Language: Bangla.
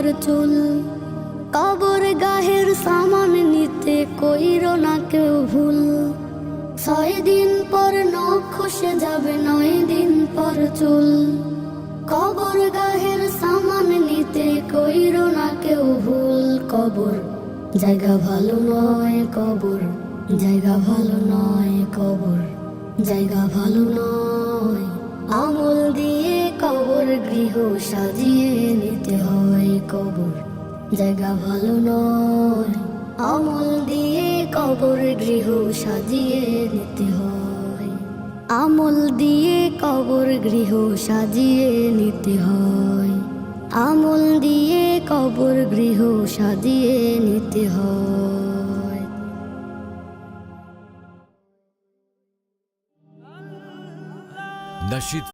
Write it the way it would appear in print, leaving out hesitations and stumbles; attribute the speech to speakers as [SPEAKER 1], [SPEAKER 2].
[SPEAKER 1] পর চুল। কবর গাহের সামান নিতে কইরো না কেউ ভুল। 6 দিন পর নখ খসে যাবে, 9 দিন পর চুল। কবর গাহের সামান নিতে কইরো না কেউ ভুল। কবর জায়গা ভালো নয়, কবর জায়গা ভালো নয়, কবর জায়গা ভালো নয়। আমল দিয়ে কবর গৃহ সাজিয়ে নিতে হয়, কবর জায়গা ভালো নয়। আমল দিয়ে কবর গৃহ সাজিয়ে নিতে হয়, আমল দিয়ে কবর গৃহ সাজিয়ে নিতে হয়, আমল দিয়ে কবর গৃহ সাজিয়ে নিতে হয়।
[SPEAKER 2] নাশিদ